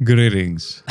Greetings.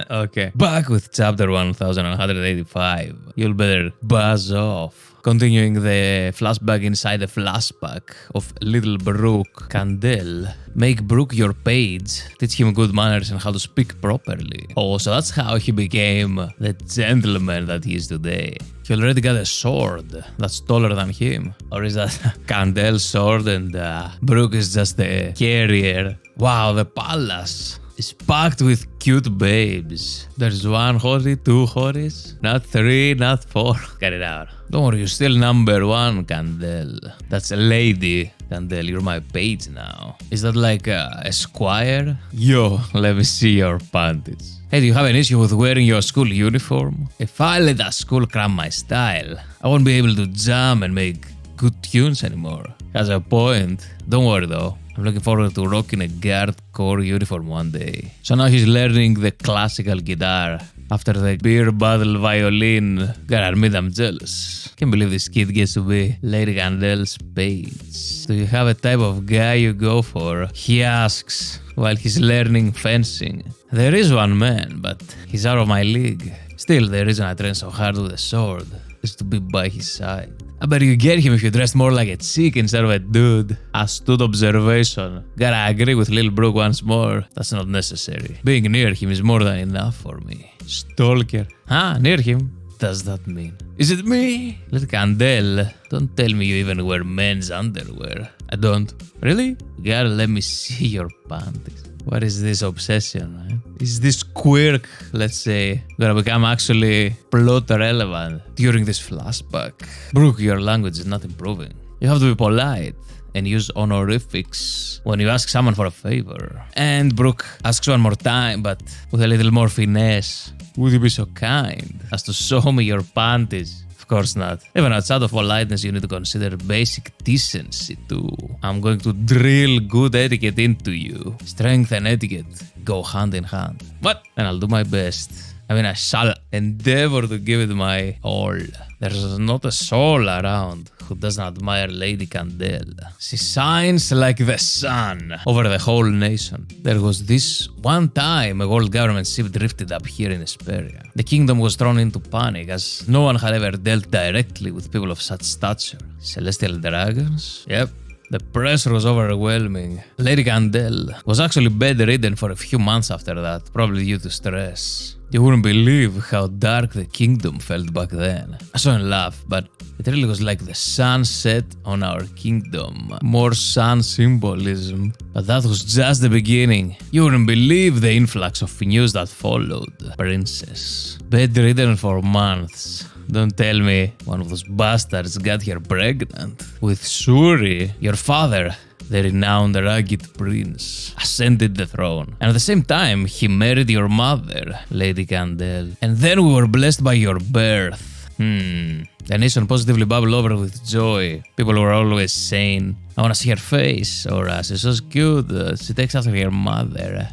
Okay. Back with chapter 1185. You'll better buzz off. Continuing the flashback inside the flashback of little Brook Candle. Make Brook your page, teach him good manners and how to speak properly. Oh, so that's how he became the gentleman that he is today. He already got a sword that's taller than him. Or is that Candel's sword and Brook is just the carrier? Wow, the palace is packed with cute babes. There's one hottie, two hotties, not three, not four. Cut it out. Don't worry, you're still number one, Candel. That's a lady, Candel. You're my page now. Is that like a squire? Yo, let me see your panties. Hey, do you have an issue with wearing your school uniform? If I let that school cram my style, I won't be able to jam and make good tunes anymore. Has a point. Don't worry though. I'm looking forward to rocking a guard corps uniform one day. So now he's learning the classical guitar. After the beer bottle violin, gotta admit I'm jealous. Can't believe this kid gets to be Lady Candel's page. Do you have a type of guy you go for? He asks while he's learning fencing. There is one man, but he's out of my league. Still, the reason I train so hard with a sword is to be by his side. I bet you get him if you dressed more like a chick instead of a dude. Astute observation. Gotta agree with Lil Brook once more. That's not necessary. Being near him is more than enough for me. Stalker. Huh? Near him? Does that mean? Is it me? Little Candel, don't tell me you even wear men's underwear. I don't. Really? You gotta let me see your panties. What is this obsession, man? Is this quirk, let's say, gonna become actually plot relevant during this flashback? Brook, your language is not improving. You have to be polite and use honorifics when you ask someone for a favor. And Brook asks one more time, but with a little more finesse. Would you be so kind as to show me your panties? Of course not. Even outside of politeness, you need to consider basic decency too. I'm going to drill good etiquette into you. Strength and etiquette go hand in hand. What? And I'll do my best. I mean, I shall endeavor to give it my all. There's not a soul around who doesn't admire Lady Candel. She shines like the sun over the whole nation. There was this one time a world government ship drifted up here in Hesperia. The kingdom was thrown into panic as no one had ever dealt directly with people of such stature. Celestial dragons? Yep. The pressure was overwhelming. Lady Candel was actually bedridden for a few months after that, probably due to stress. You wouldn't believe how dark the kingdom felt back then. I shouldn't laugh, but it really was like the sun set on our kingdom. More sun symbolism. But that was just the beginning. You wouldn't believe the influx of news that followed. Princess. Bedridden for months. Don't tell me one of those bastards got her pregnant. With Shuri, your father, the renowned rugged prince, ascended the throne. And at the same time, he married your mother, Lady Candel. And then we were blessed by your birth. The nation positively bubbled over with joy. People were always saying, I wanna see her face, or she's so cute, she takes after her mother.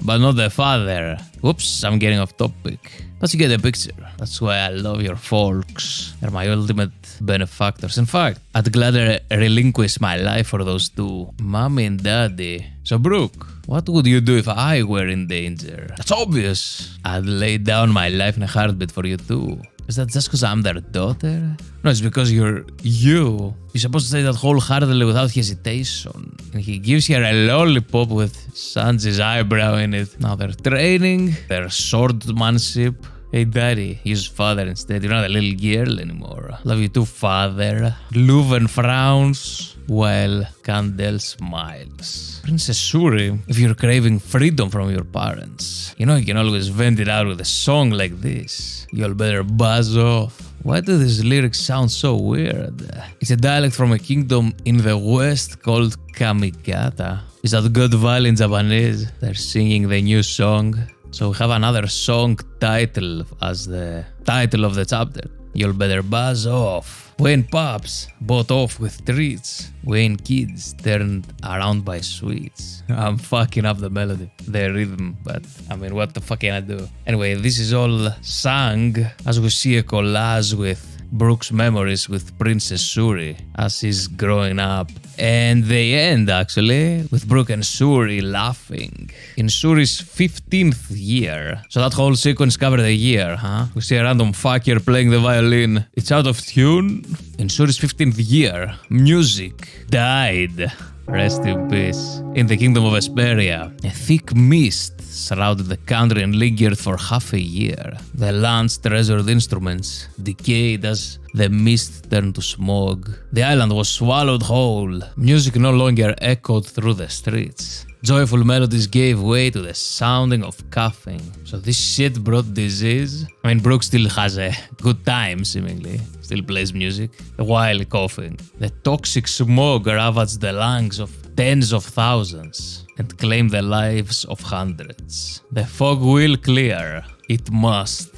But not the father. Whoops, I'm getting off topic. But you get the picture. That's why I love your folks. They're my ultimate benefactors. In fact, I'd gladly relinquish my life for those two, Mommy and Daddy. So Brook, what would you do if I were in danger? That's obvious. I'd lay down my life in a heartbeat for you too. Is that just because I'm their daughter? No, it's because you're you. You're supposed to say that wholeheartedly without hesitation. And he gives her a lollipop with Sanji's eyebrow in it. Now they're training, their swordmanship. Hey daddy, use father instead. You're not a little girl anymore. Love you too, father. Leuven frowns while Candel smiles. Princess Shuri, if you're craving freedom from your parents, you know you can always vent it out with a song like this. You'll better buzz off. Why do these lyrics sound so weird? It's a dialect from a kingdom in the west called Kamikata. Is that God Valley in Japanese? They're singing the new song. So we have another song title as the title of the chapter. You'll better buzz off. When pups bought off with treats. When kids turned around by sweets. I'm fucking up the melody, the rhythm, but I mean, what the fuck can I do? Anyway, this is all sung as we see a collage with Brook's memories with Princess Suri as he's growing up. And they end actually with Brook and Suri laughing. In Suri's 15th year. So that whole sequence covered a year, huh? We see a random fucker playing the violin. It's out of tune. In Suri's 15th year, music died. Rest in peace. In the kingdom of Hesperia, a thick mist surrounded the country and lingered for half a year. The land's treasured instruments decayed as the mist turned to smog. The island was swallowed whole. Music no longer echoed through the streets. Joyful melodies gave way to the sounding of coughing. So this shit brought disease. I mean, Brook still has a good time, seemingly. Still plays music while coughing. The toxic smog ravaged the lungs of tens of thousands and claimed the lives of hundreds. The fog will clear. It must.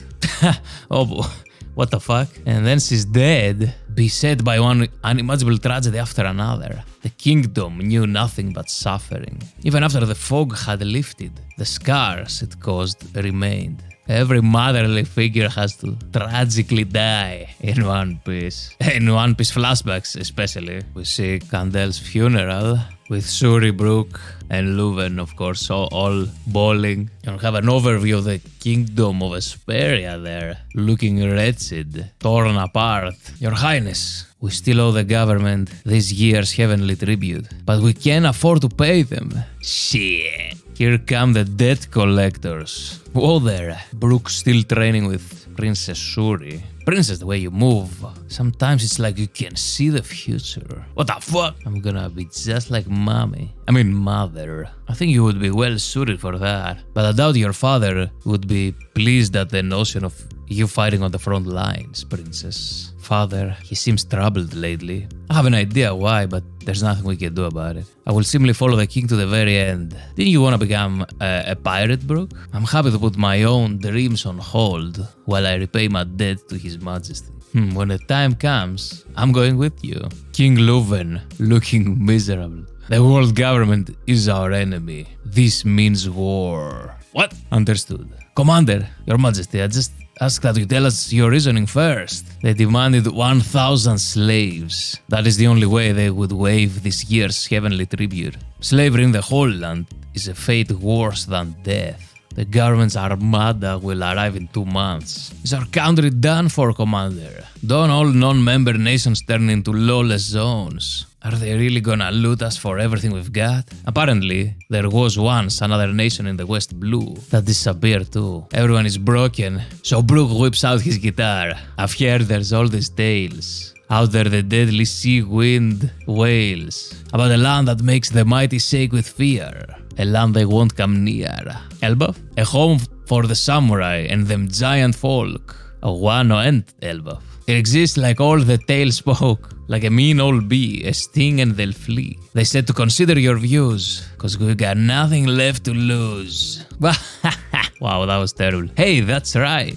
Oh, what the fuck? And then she's dead, beset by one unimaginable tragedy after another. The kingdom knew nothing but suffering. Even after the fog had lifted, the scars it caused remained. Every motherly figure has to tragically die in One Piece. In One Piece flashbacks especially, we see Candel's funeral with Suri, Brook, and Leuven, of course, all bawling. You have an overview of the kingdom of Hesperia there, looking wretched, torn apart. Your Highness, we still owe the government this year's heavenly tribute, but we can't afford to pay them. Shit. Here come the debt collectors. Whoa there, Brook still training with Princess Suri. Princess, the way you move, sometimes it's like you can see the future. What the fuck? I'm gonna be just like mommy. I mean mother. I think you would be well suited for that. But I doubt your father would be pleased at the notion of you fighting on the front lines, Princess. Father, he seems troubled lately. I have an idea why, but there's nothing we can do about it. I will simply follow the king to the very end. Didn't you want to become a pirate, Brook? I'm happy to put my own dreams on hold while I repay my debt to His Majesty. When the time comes, I'm going with you. King Leuven, looking miserable. The world government is our enemy. This means war. What? Understood. Commander, Your Majesty, I just ask that you tell us your reasoning first. They demanded 1,000 slaves. That is the only way they would waive this year's heavenly tribute. Slavery in the whole land is a fate worse than death. The government's armada will arrive in 2 months. Is our country done for, Commander? Don't all non-member nations turn into lawless zones? Are they really gonna loot us for everything we've got? Apparently, there was once another nation in the West Blue that disappeared too. Everyone is broken, so Brook whips out his guitar. I've heard there's all these tales. Out there the deadly sea wind wails about a land that makes the mighty shake with fear. A land they won't come near. Elbaf? A home for the samurai and them giant folk. A Wano and Elbaf. It exists like all the tales spoke. Like a mean old bee, a sting and they'll flee. They said to consider your views, cause we got nothing left to lose. Wow, that was terrible. Hey, that's right.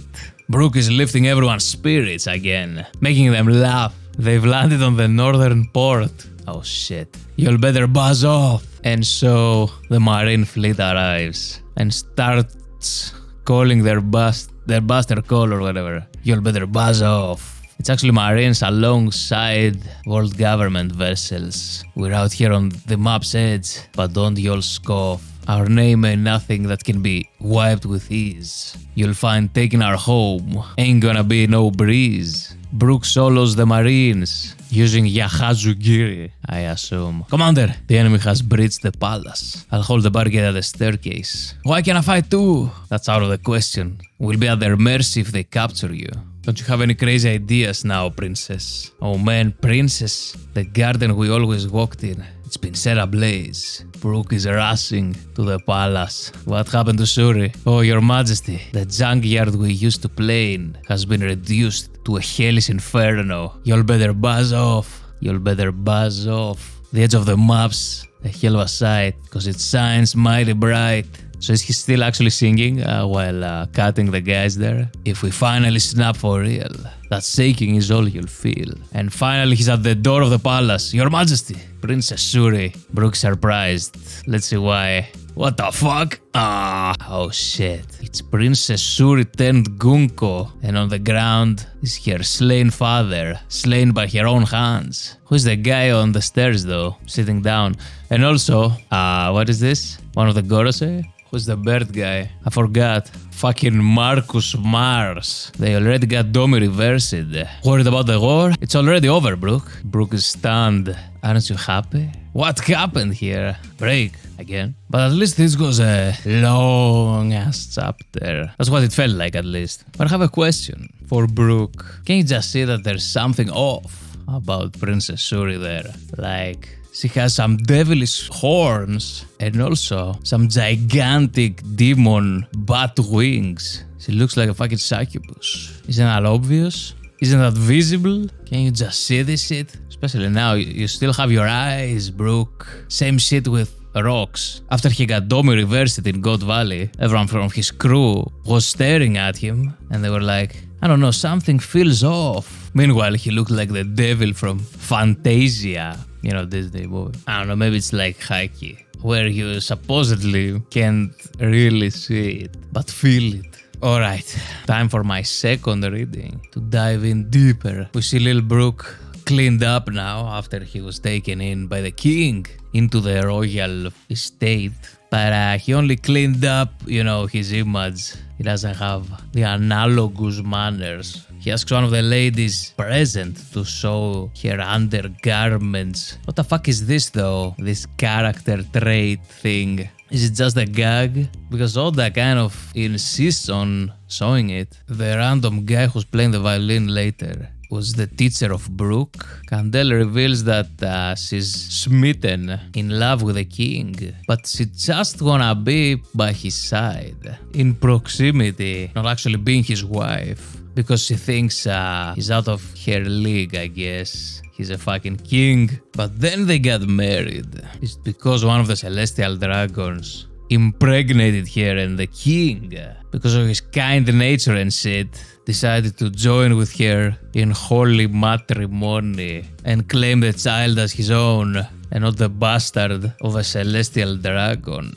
Brook is lifting everyone's spirits again, making them laugh. They've landed on the northern port. Oh shit. You'll better buzz off. And so the marine fleet arrives and starts calling their buster call or whatever. You'll better buzz off. It's actually marines alongside world government vessels. We're out here on the map's edge, but don't y'all scoff. Our name ain't nothing that can be wiped with ease. You'll find taking our home ain't gonna be no breeze. Brook solos the marines, using Yahazugiri, I assume. Commander, the enemy has breached the palace. I'll hold the barricade at the staircase. Why can't I fight too? That's out of the question. We'll be at their mercy if they capture you. Don't you have any crazy ideas now, Princess? Oh man, Princess, the garden we always walked in, it's been set ablaze. Brook is rushing to the palace. What happened to Suri? Oh, Your Majesty, the junkyard we used to play in has been reduced to a hellish inferno. You'll better buzz off. You'll better buzz off. The edge of the map's a hell of a sight, cause it shines mighty bright. So is he still actually singing while cutting the guys there? If we finally snap for real, that shaking is all you'll feel. And finally he's at the door of the palace. Your Majesty, Princess Suri. Brook surprised. Let's see why. What the fuck? Oh shit. It's Princess Suri turned Gunko, and on the ground is her slain father, slain by her own hands. Who's the guy on the stairs though, sitting down? And also, what is this? One of the Gorosei? Who's the bird guy? I forgot. Fucking Marcus Mars. They already got Domi reversed. Worried about the war? It's already over, Brook. Brook is stunned. Aren't you happy? What happened here? Break again. But at least this was a long ass chapter. That's what it felt like, at least. But I have a question for Brook. Can you just see that there's something off about Princess Suri there? Like, she has some devilish horns and also some gigantic demon bat wings. She looks like a fucking succubus. Isn't that obvious? Isn't that visible? Can you just see this shit? Especially now, you still have your eyes, Brook. Same shit with Rocks. After he got Domi reversed in God Valley, everyone from his crew was staring at him and they were like, I don't know, something feels off. Meanwhile, he looked like the devil from Fantasia. You know, Disney movie. I don't know, maybe it's like Haki, where you supposedly can't really see it, but feel it. Alright, time for my second reading. To dive in deeper. We see Lil Brook cleaned up now after he was taken in by the king into the royal estate. But he only cleaned up, you know, his image. He doesn't have the analogous manners. He asks one of the ladies present to show her undergarments. What the fuck is this though? This character trait thing. Is it just a gag? Because Oda kind of insists on showing it. The random guy who's playing the violin later was the teacher of Brook. Candle reveals that she's smitten in love with the king, but she just wanna be by his side, in proximity, not actually being his wife, because she thinks he's out of her league, I guess. He's a fucking king. But then they got married. It's because one of the celestial dragons impregnated her, and the king, because of his kind nature and shit, decided to join with her in holy matrimony and claim the child as his own and not the bastard of a celestial dragon.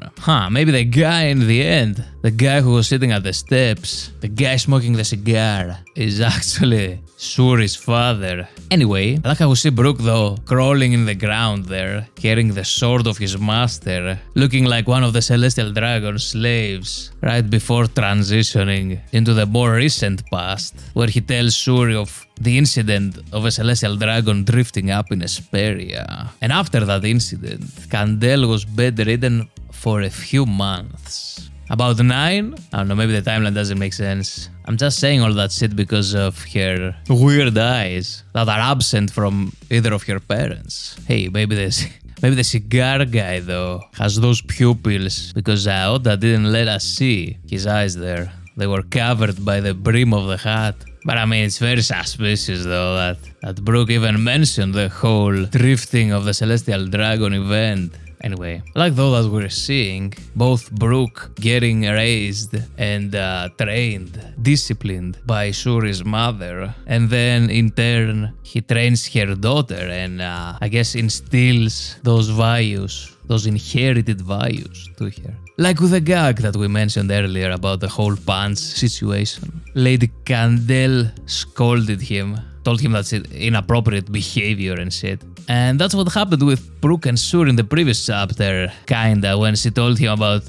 Maybe the guy in the end, the guy who was sitting at the steps, the guy smoking the cigar, is actually Suri's father. Anyway, I like how we see Brook though, crawling in the ground there, carrying the sword of his master, looking like one of the celestial dragon's slaves, right before transitioning into the more recent past, where he tells Suri of the incident of a celestial dragon drifting up in Hesperia. And after that incident, Candel was bedridden for a few months. About 9? I don't know, maybe the timeline doesn't make sense. I'm just saying all that shit because of her weird eyes that are absent from either of her parents. Hey, maybe the cigar guy though has those pupils because Oda didn't let us see his eyes there. They were covered by the brim of the hat. But I mean, it's very suspicious though that Brook even mentioned the whole drifting of the Celestial Dragon event. Anyway, I like though that we're seeing both Brook getting raised and trained, disciplined by Suri's mother, and then in turn he trains her daughter and I guess instills those values, those inherited values to her. Like with the gag that we mentioned earlier about the whole pants situation. Lady Candel scolded him, told him that's inappropriate behavior and shit. And that's what happened with Brook and Sur in the previous chapter, kinda, when she told him about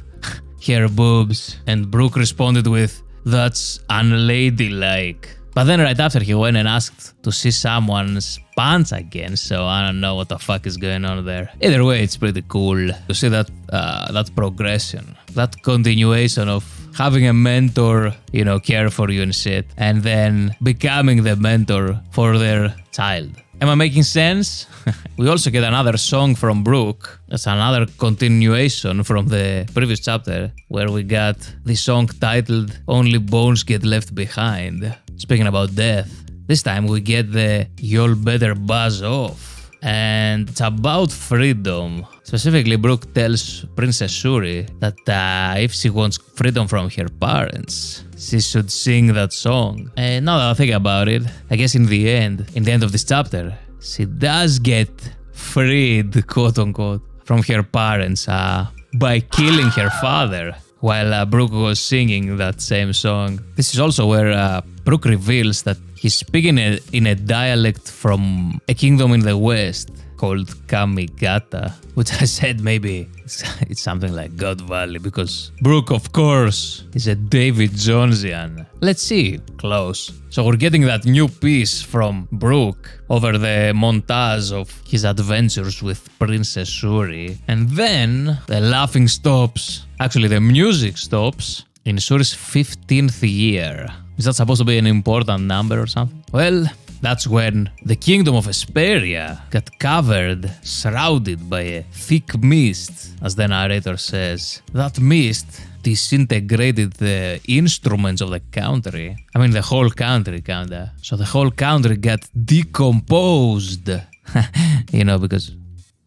her boobs. And Brook responded with, that's unladylike. But then right after he went and asked to see someone's pants again, so I don't know what the fuck is going on there. Either way, it's pretty cool to see that progression, that continuation of having a mentor, you know, care for you and shit, and then becoming the mentor for their child. Am I making sense? We also get another song from Brook. That's another continuation from the previous chapter, where we got the song titled Only Bones Get Left Behind. Speaking about death, this time we get the Y'all Better Buzz Off. And it's about freedom. Specifically, Brook tells Princess Suri that if she wants freedom from her parents, she should sing that song. And now that I think about it, I guess in the end of this chapter, she does get freed, quote unquote, from her parents. by killing her father while Brook was singing that same song. This is also where Brook reveals that he's speaking in a dialect from a kingdom in the west called Kamigata, which I said maybe it's something like God Valley, because Brook, of course, is a David Jonesian. Let's see. Close. So we're getting that new piece from Brook over the montage of his adventures with Princess Shuri. And then the laughing stops. Actually, the music stops in Shuri's 15th year. Is that supposed to be an important number or something? Well, that's when the kingdom of Hesperia got covered, shrouded by a thick mist, as the narrator says. That mist disintegrated the instruments of the country. I mean, the whole country, kinda. So the whole country got decomposed. You know, because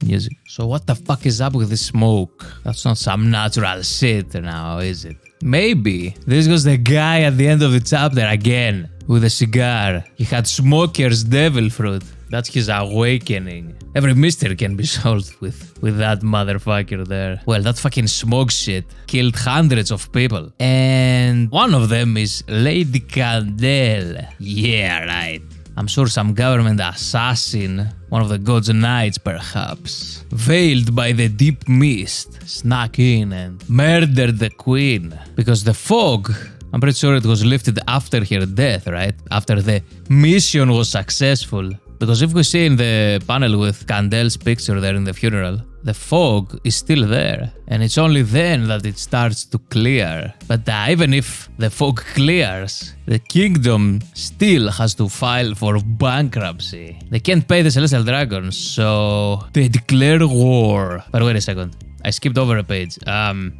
music. So what the fuck is up with this smoke? That's not some natural shit now, is it? Maybe this was the guy at the end of the chapter again, with a cigar. He had Smoker's devil fruit. That's his awakening. Every mystery can be solved with that motherfucker there. Well, that fucking smoke shit killed hundreds of people. And one of them is Lady Candle. Yeah, right. I'm sure some government assassin, one of the god's knights perhaps, veiled by the deep mist, snuck in and murdered the queen. Because the fog, I'm pretty sure it was lifted after her death, right? After the mission was successful. Because if we see in the panel with Candel's picture there in the funeral, the fog is still there. And it's only then that it starts to clear. But even if the fog clears, the kingdom still has to file for bankruptcy. They can't pay the Celestial Dragons, so they declare war. But wait a second. I skipped over a page.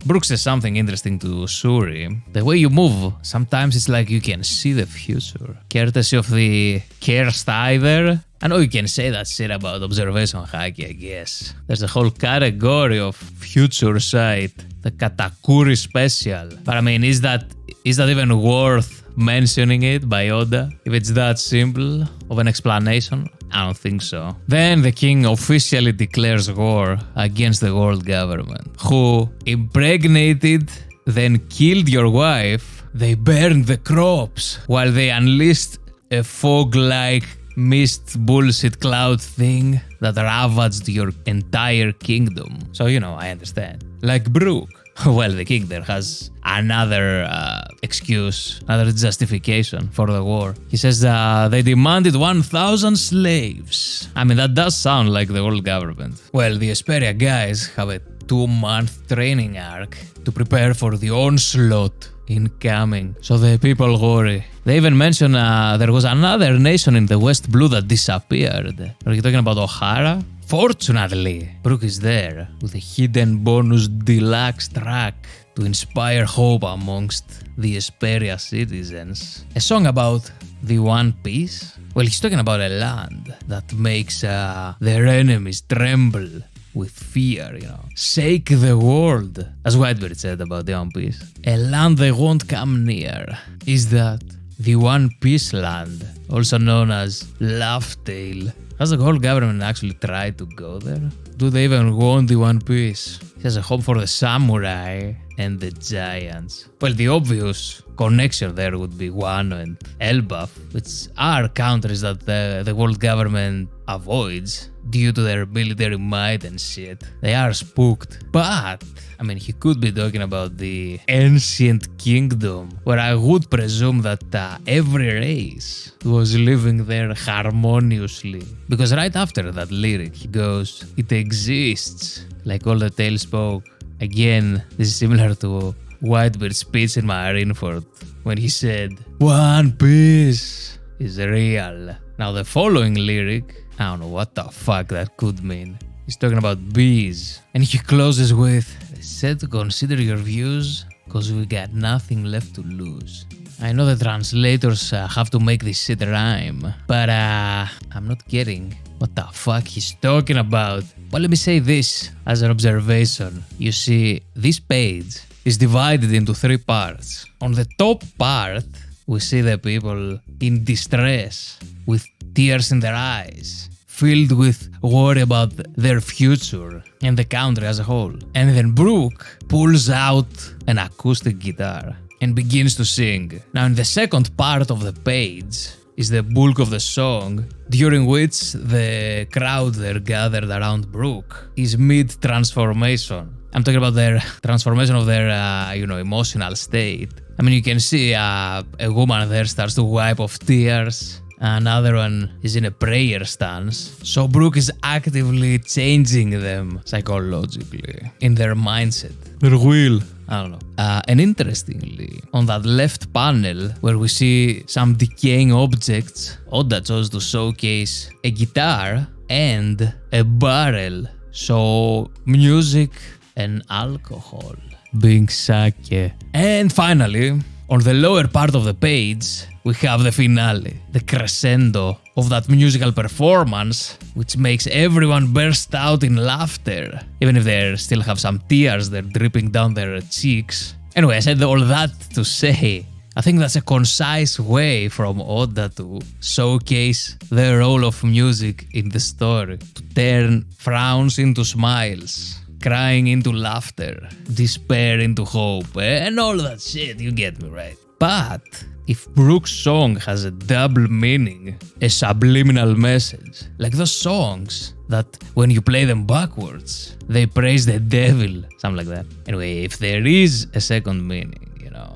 Brook says something interesting to Shuri. The way you move, sometimes it's like you can see the future. Courtesy of the cursed either. I know you can say that shit about observation haki, I guess. There's a whole category of future sight, the Katakuri special. But I mean, is that even worth mentioning it by Oda? If it's that simple of an explanation? I don't think so. Then the king officially declares war against the world government, who impregnated, then killed your wife. They burned the crops while they unleashed a fog-like mist bullshit cloud thing that ravaged your entire kingdom. So, you know, I understand. Like Brook. Well, the king there has another excuse, another justification for the war. He says they demanded 1,000 slaves. I mean, that does sound like the world government. Well, the Hesperia guys have a 2-month training arc to prepare for the onslaught incoming. So the people worry. They even mention there was another nation in the West Blue that disappeared. Are you talking about O'Hara? Fortunately, Brook is there with a hidden bonus deluxe track to inspire hope amongst the Hesperia citizens. A song about the One Piece? Well, he's talking about a land that makes their enemies tremble with fear, you know. Shake the world, as Whitebeard said about the One Piece. A land they won't come near. Is that the One Piece land, also known as Laughtail? Has the whole government actually tried to go there? Do they even want the One Piece? He has a hope for the samurai and the giants. Well, the obvious connection there would be Wano and Elbaf, which are countries that the world government avoids due to their military might and shit. They are spooked. But, I mean, he could be talking about the ancient kingdom, where I would presume that every race was living there harmoniously. Because right after that lyric, he goes, "It exists," like all the tales spoke. Again, this is similar to Whitebeard's speech in Marineford, when he said, "One Piece is real." Now the following lyric, I don't know what the fuck that could mean. He's talking about bees. And he closes with, "They said to consider your views, cause we got nothing left to lose." I know the translators have to make this shit rhyme, but I'm not getting what the fuck he's talking about. Well, let me say this as an observation. You see, this page is divided into 3 parts. On the top part, we see the people in distress, with tears in their eyes, filled with worry about their future and the country as a whole. And then Brook pulls out an acoustic guitar and begins to sing. Now, in the second part of the page is the bulk of the song, during which the crowd there gathered around Brook is mid-transformation. I'm talking about their transformation of their, emotional state. I mean, you can see a woman there starts to wipe off tears. Another one is in a prayer stance. So Brook is actively changing them psychologically in their mindset. Their will. I don't know. And interestingly, on that left panel where we see some decaying objects, Oda chose to showcase a guitar and a barrel. So music and alcohol being sake. And finally, on the lower part of the page, we have the finale, the crescendo of that musical performance, which makes everyone burst out in laughter, even if they still have some tears they're dripping down their cheeks. Anyway, I said all that to say, I think that's a concise way from Oda to showcase the role of music in the story, to turn frowns into smiles, crying into laughter, despair into hope, and all that shit, you get me, right? But if Brook's song has a double meaning, a subliminal message, like those songs that when you play them backwards, they praise the devil, something like that. Anyway, if there is a second meaning,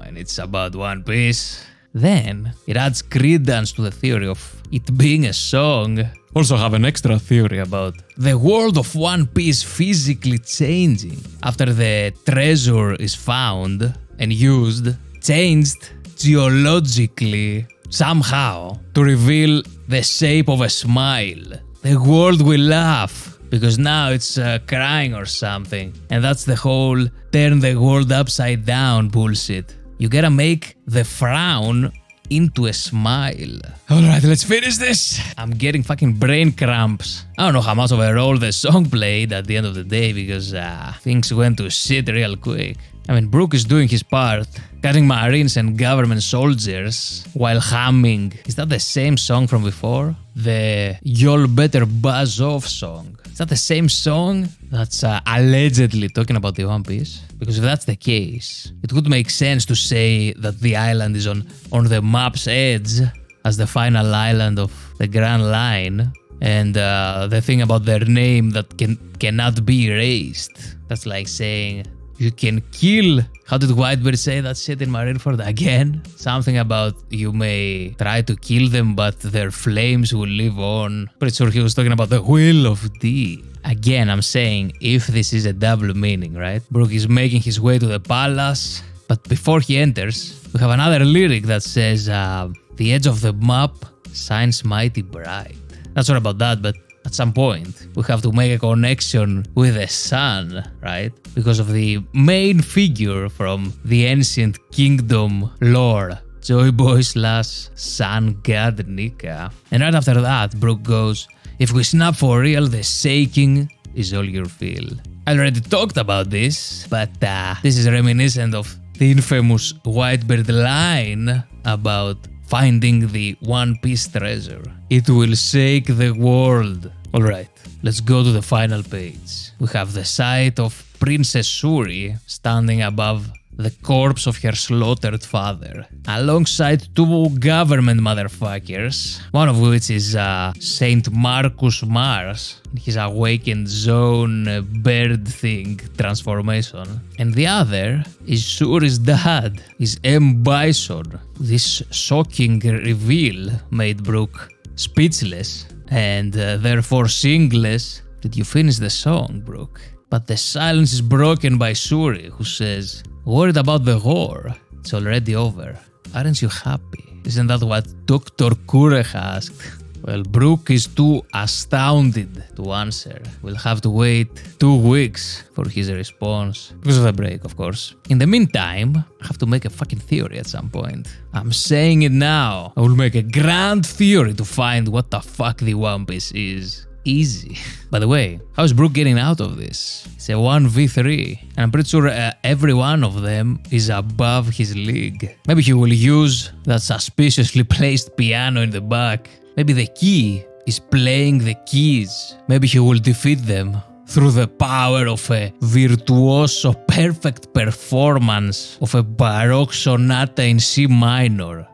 and it's about One Piece, then it adds credence to the theory of it being a song. Also have an extra theory about the world of One Piece physically changing after the treasure is found and used, changed geologically somehow to reveal the shape of a smile. The world will laugh because now it's crying or something. And that's the whole turn the world upside down bullshit. You gotta make the frown into a smile. Alright, let's finish this. I'm getting fucking brain cramps. I don't know how much of a role the song played at the end of the day because things went to shit real quick. I mean, Brook is doing his part, cutting marines and government soldiers while humming. Is that the same song from before? The Y'all Better Buzz Off song. Is that the same song that's allegedly talking about the One Piece? Because if that's the case, it would make sense to say that the island is on the map's edge as the final island of the Grand Line. And the thing about their name that cannot be erased. That's like saying you can kill. How did Whitebeard say that shit in Marineford again? Something about you may try to kill them, but their flames will live on. Pretty sure he was talking about the Will of D. Again, I'm saying if this is a double meaning, right? Brook is making his way to the palace, but before he enters, we have another lyric that says, the edge of the map shines mighty bright. Not sure about that, but at some point, we have to make a connection with the sun, right? Because of the main figure from the ancient kingdom lore, Joy Boy / sun god Nika. And right after that, Brook goes, if we snap for real, the shaking is all you feel. I already talked about this, but this is reminiscent of the infamous Whitebeard line about finding the One Piece treasure. It will shake the world. Alright, let's go to the final page. We have the sight of Princess Shuri standing above the corpse of her slaughtered father, alongside two government motherfuckers, one of which is Saint Marcus Mars, his awakened zone bird thing transformation, and the other is Shuri's dad, is M. Bison. This shocking reveal made Brook speechless and therefore singless. Did you finish the song, Brook? But the silence is broken by Shuri, who says, worried about the war? It's already over. Aren't you happy? Isn't that what Dr. Kurek asked? Well, Brook is too astounded to answer. We'll have to wait 2 weeks for his response. Because of the break, of course. In the meantime, I have to make a fucking theory at some point. I'm saying it now. I will make a grand theory to find what the fuck the One Piece is. Easy. By the way, how's Brook getting out of this? It's a 1v3, and I'm pretty sure every one of them is above his league. Maybe he will use that suspiciously placed piano in the back. Maybe the key is playing the keys. Maybe he will defeat them through the power of a virtuoso perfect performance of a Baroque sonata in C minor.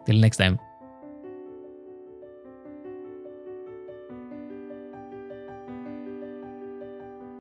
Till next time.